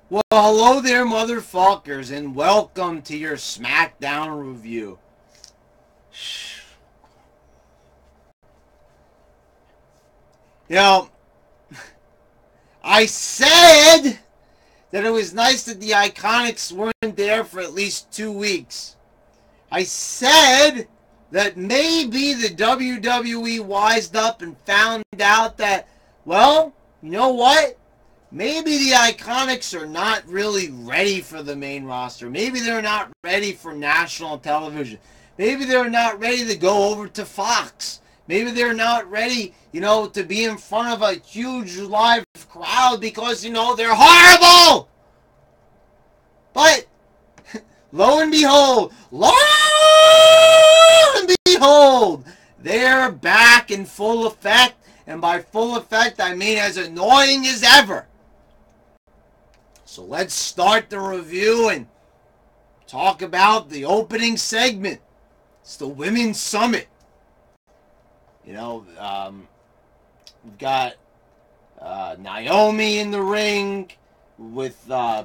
Well, hello there, motherfuckers, and welcome to your Smackdown review. You know, I said that it was nice that the Iconics weren't there for at least 2 weeks. I said that maybe the WWE wised up and found out that, well, you know what? Maybe the Iconics are not really ready for the main roster. Maybe they're not ready for national television. Maybe they're not ready to go over to Fox. Maybe they're not ready, to be in front of a huge live crowd because, they're horrible. But lo and behold, they're back in full effect. And by full effect, I mean as annoying as ever. So let's start the review and talk about the opening segment. It's the Women's Summit. We've got Naomi in the ring with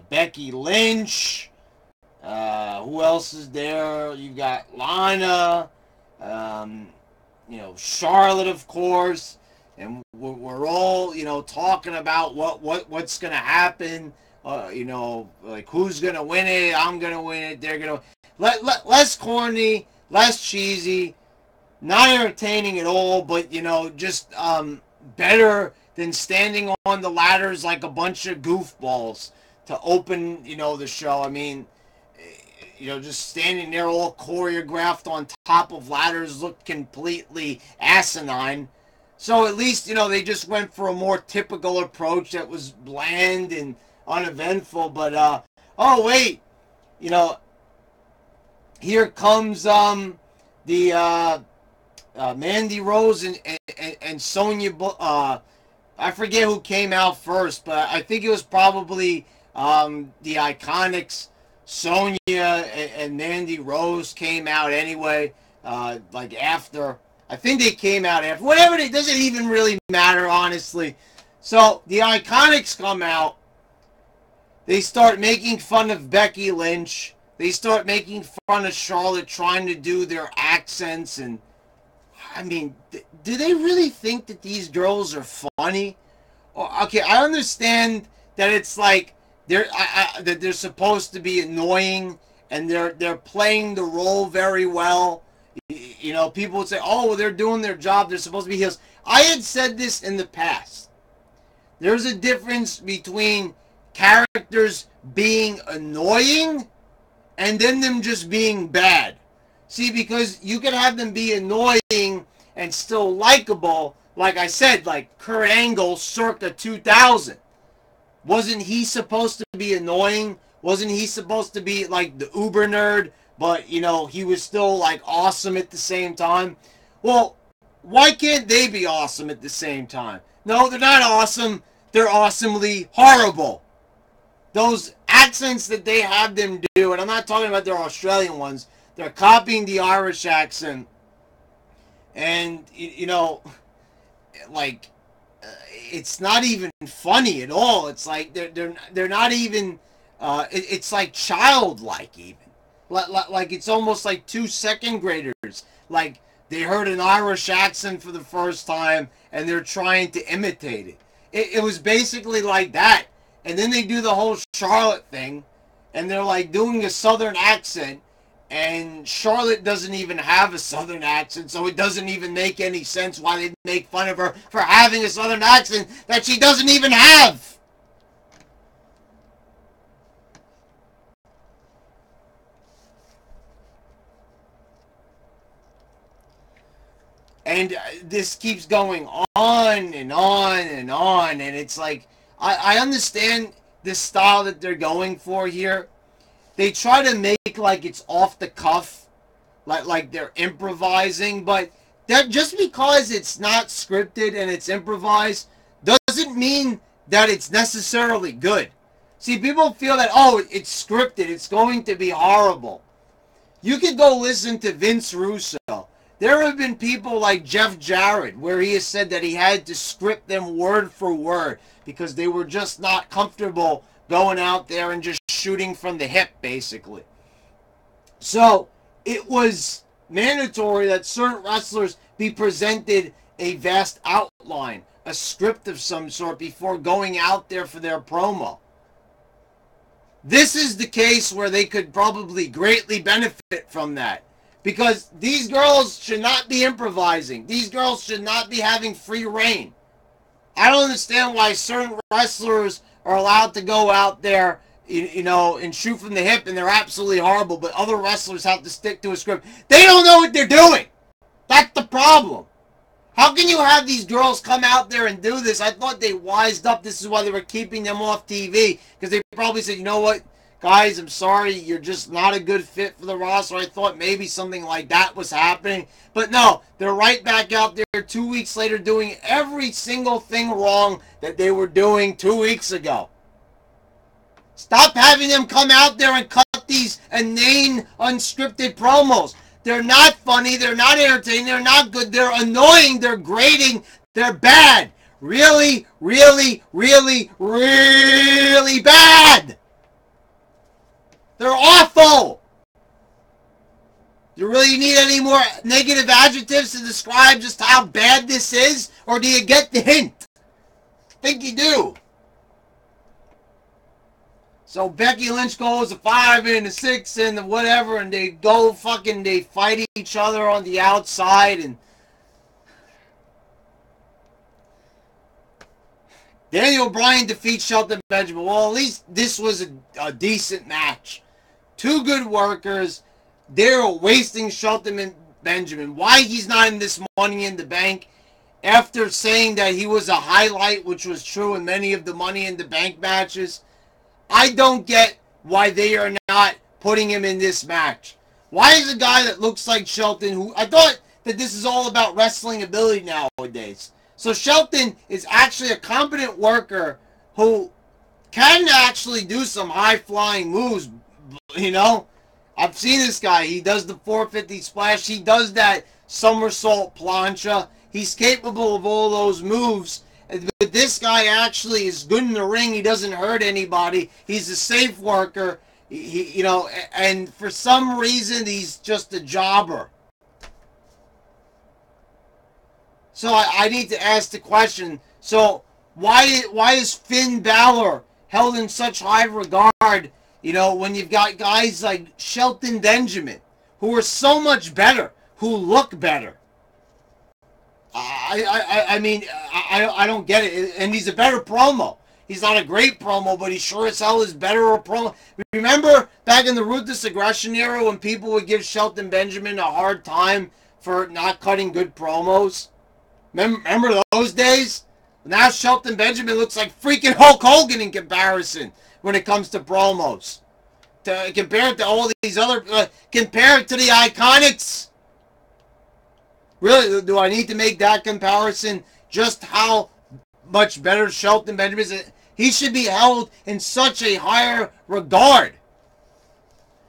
Becky Lynch. Who else is there? You got Lana. Charlotte, of course. And we're all, talking about what's going to happen. Like who's going to win it? I'm going to win it. They're going to... Less corny, less cheesy, not entertaining at all, but, just better than standing on the ladders like a bunch of goofballs to open, the show. I mean, just standing there all choreographed on top of ladders looked completely asinine. So at least, they just went for a more typical approach that was bland and uneventful. But, oh, wait, here comes the Mandy Rose and Sonya. I forget who came out first, but I think it was probably the Iconics. Sonya and Mandy Rose came out anyway, like after. I think they came out after. Whatever, it doesn't even really matter, honestly. So the Iconics come out. They start making fun of Becky Lynch. They start making fun of Charlotte, trying to do their accents. And, I mean, do they really think that these girls are funny? Okay, I understand that it's like that they're supposed to be annoying and they're playing the role very well. People would say, oh, well, they're doing their job. They're supposed to be heels. I had said this in the past. There's a difference between characters being annoying and then them just being bad. See, because you can have them be annoying and still likable. Like I said, like Kurt Angle circa 2000. Wasn't he supposed to be annoying? Wasn't he supposed to be like the uber nerd? But, he was still like awesome at the same time. Well, why can't they be awesome at the same time? No, they're not awesome. They're awesomely horrible. Those accents that they have them do, and I'm not talking about their Australian ones, they're copying the Irish accent. And, like, it's not even funny at all. It's like they're not even, it's like childlike even. Like it's almost like 2 second graders. Like they heard an Irish accent for the first time and they're trying to imitate it. It was basically like that. And then they do the whole Charlotte thing and they're like doing a southern accent and Charlotte doesn't even have a southern accent, so it doesn't even make any sense why they make fun of her for having a southern accent that she doesn't even have. And this keeps going on and on and on. And it's like, I understand the style that they're going for here. They try to make like it's off the cuff. Like they're improvising. But that just because it's not scripted and it's improvised doesn't mean that it's necessarily good. See, people feel that, oh, it's scripted. It's going to be horrible. You could go listen to Vince Russo. There have been people like Jeff Jarrett where he has said that he had to script them word for word because they were just not comfortable going out there and just shooting from the hip, basically. So it was mandatory that certain wrestlers be presented a vast outline, a script of some sort before going out there for their promo. This is the case where they could probably greatly benefit from that. Because these girls should not be improvising. These girls should not be having free reign. I don't understand why certain wrestlers are allowed to go out there, and shoot from the hip and they're absolutely horrible, but other wrestlers have to stick to a script. They don't know what they're doing. That's the problem. How can you have these girls come out there and do this? I thought they wised up. This is why they were keeping them off TV. Because they probably said, you know what, guys, I'm sorry. You're just not a good fit for the roster. I thought maybe something like that was happening. But no, they're right back out there 2 weeks later doing every single thing wrong that they were doing 2 weeks ago. Stop having them come out there and cut these inane, unscripted promos. They're not funny, they're not entertaining, they're not good, they're annoying, they're grating, they're bad. Really, really, really, really bad. They're awful. Do you really need any more negative adjectives to describe just how bad this is? Or do you get the hint? I think you do. So Becky Lynch goes a 5 and a 6 and the whatever, and they fight each other on the outside, and Daniel Bryan defeats Shelton Benjamin. Well, at least this was a decent match. Two good workers. They're wasting Shelton Benjamin. Why he's not in this Money in the Bank after saying that he was a highlight, which was true in many of the Money in the Bank matches. I don't get why they are not putting him in this match. Why is a guy that looks like Shelton, who I thought that this is all about wrestling ability nowadays. So Shelton is actually a competent worker who can actually do some high-flying moves, I've seen this guy. He does the 450 splash. He does that somersault plancha. He's capable of all those moves. But this guy actually is good in the ring. He doesn't hurt anybody. He's a safe worker. And for some reason, he's just a jobber. So I need to ask the question. So why is Finn Balor held in such high regard, when you've got guys like Shelton Benjamin, who are so much better, who look better? I mean, I don't get it. And he's a better promo. He's not a great promo, but he sure as hell is better a promo. Remember back in the Ruthless Aggression era when people would give Shelton Benjamin a hard time for not cutting good promos? Remember those days? Now Shelton Benjamin looks like freaking Hulk Hogan in comparison when it comes to promos. Compare it to all these other... compare it to the Icconics. Really, do I need to make that comparison? Just how much better Shelton Benjamin is? He should be held in such a higher regard.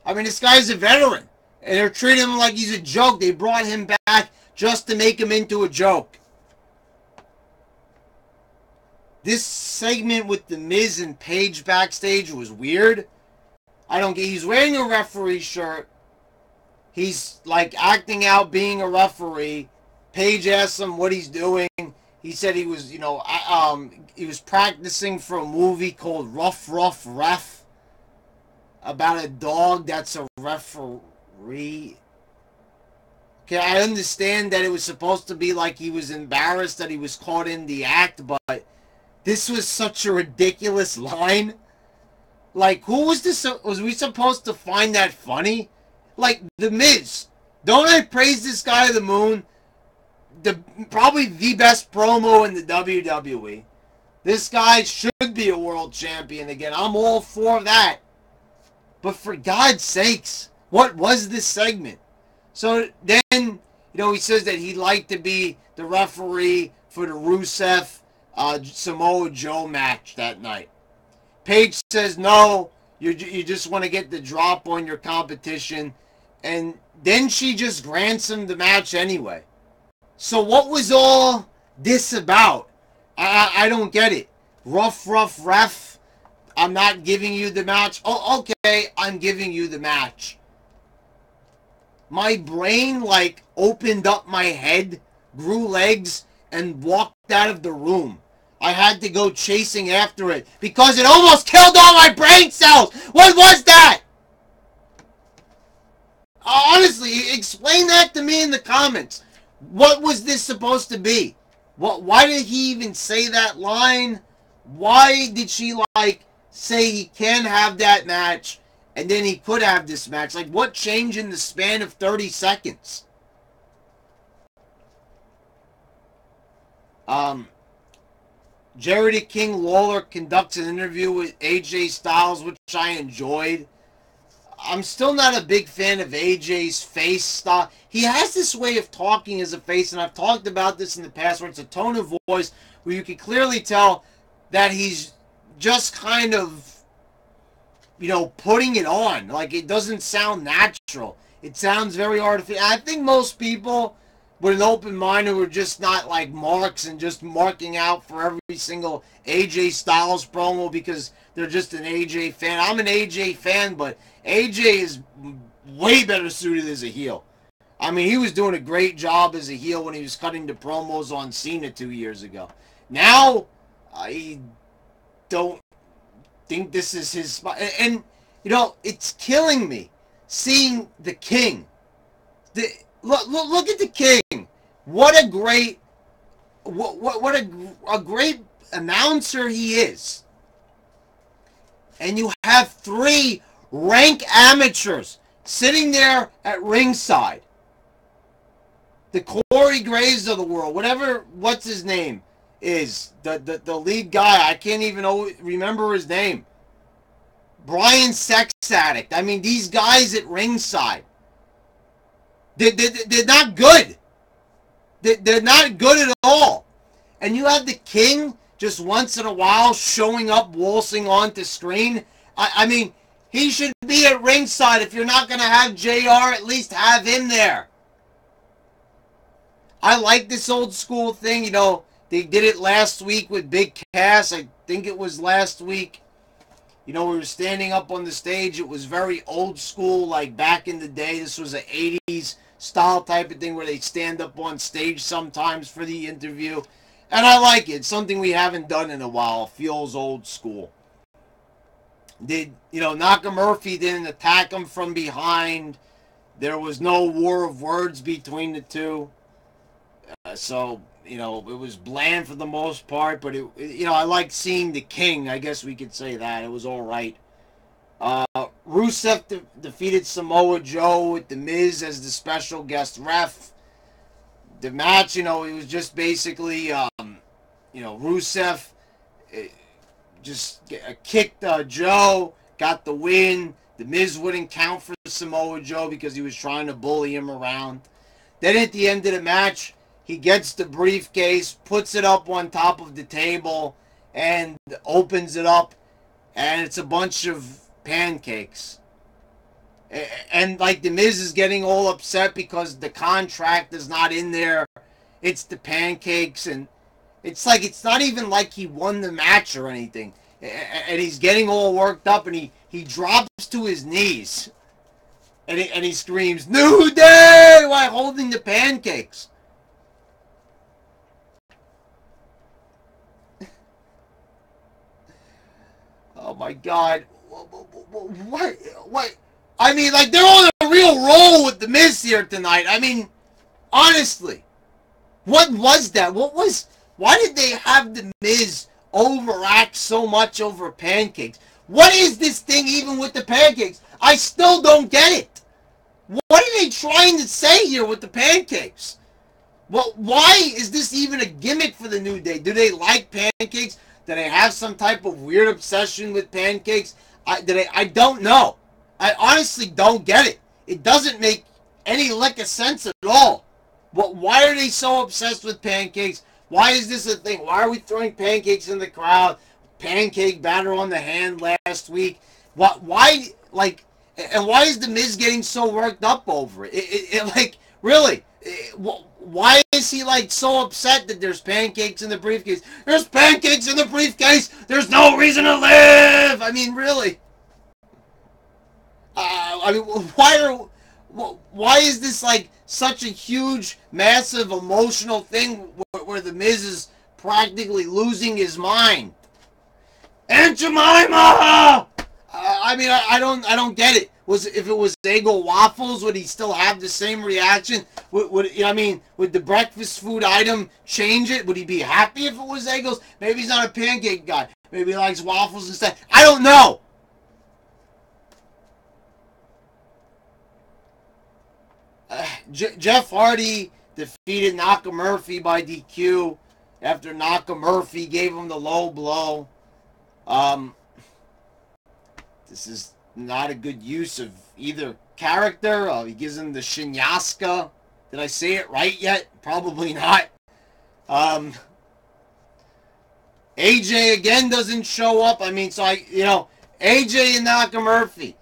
I mean, this guy's a veteran. And they're treating him like he's a joke. They brought him back just to make him into a joke. This segment with The Miz and Paige backstage was weird. I don't get... He's wearing a referee shirt. He's like acting out being a referee. Paige asked him what he's doing. He said he was, he was practicing for a movie called Rough Ref about a dog that's a referee. Okay, I understand that it was supposed to be like he was embarrassed that he was caught in the act, but this was such a ridiculous line. Like, who was this? Was we supposed to find that funny? Like, The Miz. Don't I praise this guy to the moon? Probably the best promo in the WWE. This guy should be a world champion again. I'm all for that. But for God's sakes, what was this segment? So then, he says that he'd like to be the referee for the Rusev Samoa Joe match that night. Paige says, no, you just want to get the drop on your competition. And then she just grants him the match anyway. So what was all this about? I don't get it. Rough ref. I'm not giving you the match. Oh, okay, I'm giving you the match. My brain, like, opened up my head, grew legs, and walked out of the room. I had to go chasing after it because it almost killed all my brain cells. What was that? Honestly, explain that to me in the comments. What was this supposed to be? Why did he even say that line? Why did she, like, say he can have that match and then he could have this match? Like, what changed in the span of 30 seconds? Jerry the King Lawler conducts an interview with AJ Styles, which I enjoyed. I'm still not a big fan of AJ's face style. He has this way of talking as a face, and I've talked about this in the past, where it's a tone of voice where you can clearly tell that he's just kind of, you know, putting it on. Like, it doesn't sound natural. It sounds very artificial. I think most people with an open mind who are just not like marks and just marking out for every single AJ Styles promo because they're just an AJ fan. I'm an AJ fan, but AJ is way better suited as a heel. I mean, he was doing a great job as a heel when he was cutting the promos on Cena 2 years ago. Now, I don't think this is his spot. And, you know, it's killing me seeing the King. Look at the King. What a great, what a great announcer he is. And you have 3 rank amateurs sitting there at ringside. The Corey Graves of the world, what's his name is, the lead guy, I can't even remember his name. Brian Sex Addict. I mean, these guys at ringside, they're not good. They're not good at all. And you have the King just once in a while showing up, waltzing onto screen. I mean, he should be at ringside. If you're not going to have JR, at least have him there. I like this old school thing. You know, they did it last week with Big Cass. I think it was last week. You know, we were standing up on the stage. It was very old school, like back in the day. This was an 80s style type of thing where they stand up on stage sometimes for the interview. And I like it. It's something we haven't done in a while. It feels old school. Nakamura didn't attack him from behind. There was no war of words between the two. So, you know, it was bland for the most part. But, I like seeing the King. I guess we could say that. It was all right. Rusev defeated Samoa Joe with The Miz as the special guest ref. The match, it was just basically, Rusev just kicked Joe, got the win. The Miz wouldn't count for Samoa Joe because he was trying to bully him around. Then at the end of the match, he gets the briefcase, puts it up on top of the table, and opens it up, and it's a bunch of pancakes. And like the Miz is getting all upset because the contract is not in there. It's the pancakes, and it's like it's not even like he won the match or anything. And he's getting all worked up, and he drops to his knees, and he screams "New Day" while holding the pancakes. Oh my God! What? I mean, like, they're on a real roll with the Miz here tonight. I mean, honestly, what was that? Why did they have the Miz overact so much over pancakes? What is this thing even with the pancakes? I still don't get it. What are they trying to say here with the pancakes? Well, why is this even a gimmick for the New Day? Do they like pancakes? Do they have some type of weird obsession with pancakes? I don't know. I honestly don't get it. It doesn't make any lick of sense at all. Why are they so obsessed with pancakes? Why is this a thing? Why are we throwing pancakes in the crowd? Pancake batter on the hand last week. Why is the Miz getting so worked up over it? Like, Really. Why is he like so upset that there's pancakes in the briefcase? There's pancakes in the briefcase. There's no reason to live. I mean, really. I mean, why is this like such a huge, massive emotional thing where the Miz is practically losing his mind? Aunt Jemima! I mean, I don't get it. If it was Eggo waffles, would he still have the same reaction? Would the breakfast food item change it? Would he be happy if it was Eggos? Maybe he's not a pancake guy. Maybe he likes waffles instead. I don't know. Jeff Hardy defeated Nakamurphy by DQ after Nakamurphy gave him the low blow. This is not a good use of either character. He gives him the Shinyaska. Did I say it right yet? Probably not. AJ again doesn't show up. I mean, so AJ and Nakamurphy.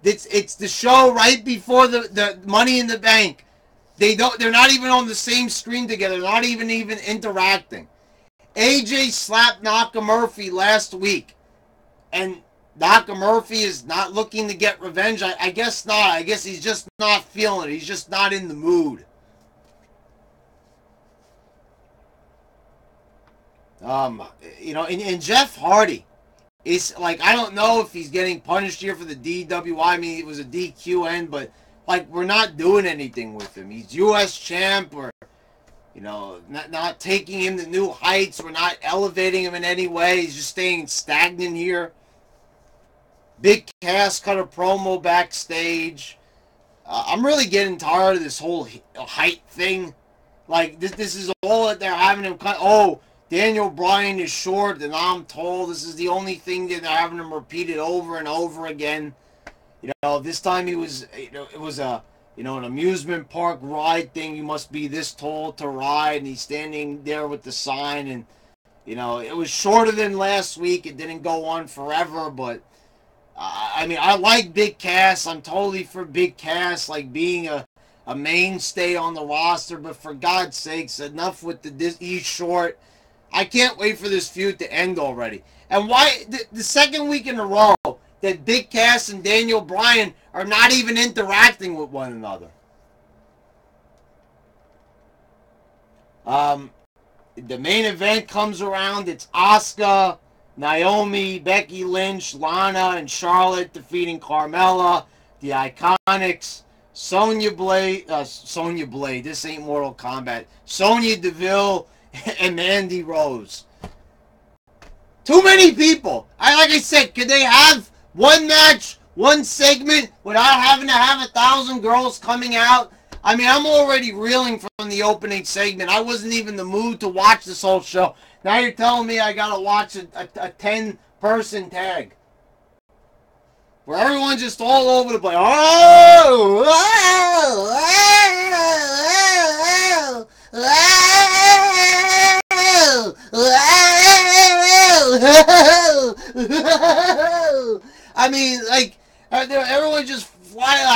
It's the show right before the Money in the Bank. They're not even on the same screen together. They're not even interacting. AJ slapped Nakamurphy last week, and Nakamurphy is not looking to get revenge. I guess not. I guess he's just not feeling it. He's just not in the mood. And Jeff Hardy is like, I don't know if he's getting punished here for the DWI. I mean, it was a DQN, but like, we're not doing anything with him. He's U.S. champ. We're, not taking him to new heights. We're not elevating him in any way. He's just staying stagnant here. Big Cass cut a promo backstage. I'm really getting tired of this whole height thing. Like, this is all that they're having him cut. Oh, Daniel Bryan is short, and I'm tall. This is the only thing that they're having him repeat it over and over again. This time he was, it was an amusement park ride thing. You must be this tall to ride, and he's standing there with the sign, and, it was shorter than last week. It didn't go on forever, but, I like Big Cass. I'm totally for Big Cass, like, being a mainstay on the roster, but for God's sakes, enough with he's short. I can't wait for this feud to end already. And why, the second week in a row, that Big Cass and Daniel Bryan are not even interacting with one another. The main event comes around. It's Asuka, Naomi, Becky Lynch, Lana, and Charlotte defeating Carmella, the Icconics, Sonya Blade. This ain't Mortal Kombat. Sonya Deville and Mandy Rose. Too many people. Like I said, could they have one match, one segment, without having to have 1,000 girls coming out? I mean, I'm already reeling from the opening segment. I wasn't even in the mood to watch this whole show. Now you're telling me I gotta watch a 10-person tag where everyone's just all over the place. Oh! I mean, like, everyone just flying.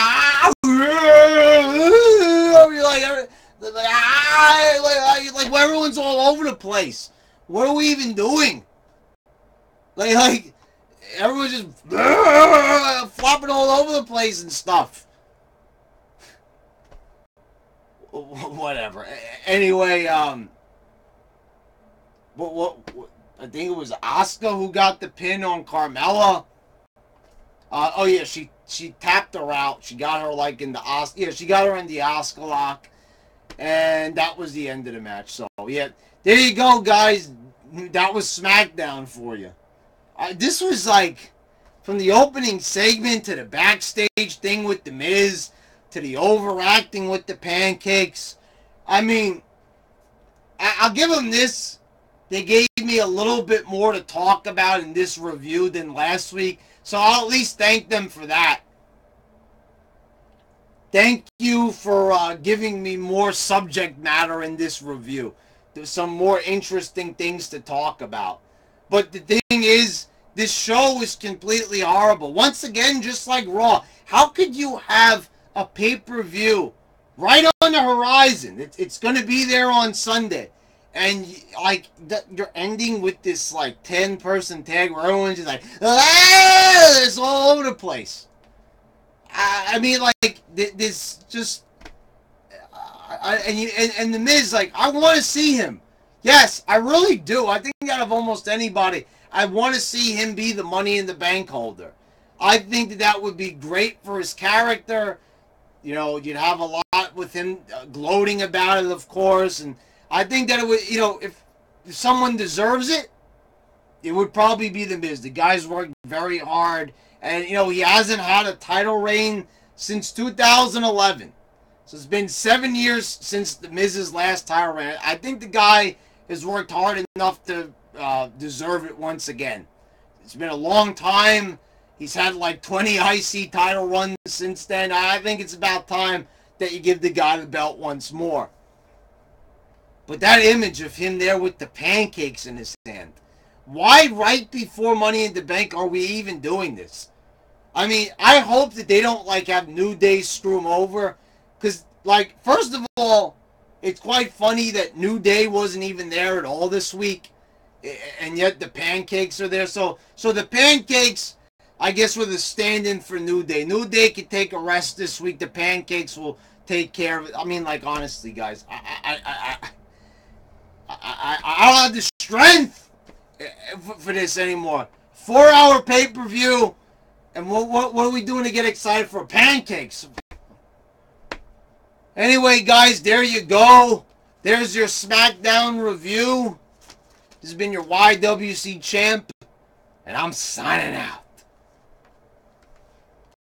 Like everyone's all over the place. What are we even doing? Like everyone's just flopping all over the place and stuff. Whatever. Anyway, what I think it was Asuka who got the pin on Carmella. Oh yeah, she tapped her out. She got her like in the she got her in the Asuka lock, and that was the end of the match. So yeah, there you go, guys. That was SmackDown for you. This was like, from the opening segment to the backstage thing with The Miz to the overacting with the pancakes. I mean, I'll give them this. They gave me a little bit more to talk about in this review than last week, so I'll at least thank them for that. Thank you for giving me more subject matter in this review. There's some more interesting things to talk about. But the thing is, this show is completely horrible. Once again, just like Raw, how could you have a pay-per-view right on the horizon. It's going to be there on Sunday. And, like, you're ending with this, like, 10-person tag where everyone's just like, ah! It's all over the place. I mean, like, this just... and the Miz, like, I want to see him. Yes, I really do. I think out of almost anybody, I want to see him be the Money in the Bank holder. I think that would be great for his character. You know, you'd have a lot with him gloating about it, of course. And I think that it would, you know, if someone deserves it, it would probably be the Miz. The guy's worked very hard. And, you know, he hasn't had a title reign since 2011. So it's been 7 years since the Miz's last title reign. I think the guy has worked hard enough to deserve it once again. It's been a long time. He's had like 20 IC title runs since then. I think it's about time that you give the guy the belt once more. But that image of him there with the pancakes in his hand. Why right before Money in the Bank are we even doing this? I mean, I hope that they don't like have New Day screw him over. Because, like, first of all, it's quite funny that New Day wasn't even there at all this week. And yet the pancakes are there. So the pancakes, I guess, were the stand-in for New Day. New Day could take a rest this week. The pancakes will take care of it. I mean, like, honestly, guys, I don't have the strength for this anymore. 4-hour pay-per-view. And what are we doing to get excited for? Pancakes. Anyway, guys, there you go. There's your Smackdown review. This has been your YWC champ, and I'm signing out.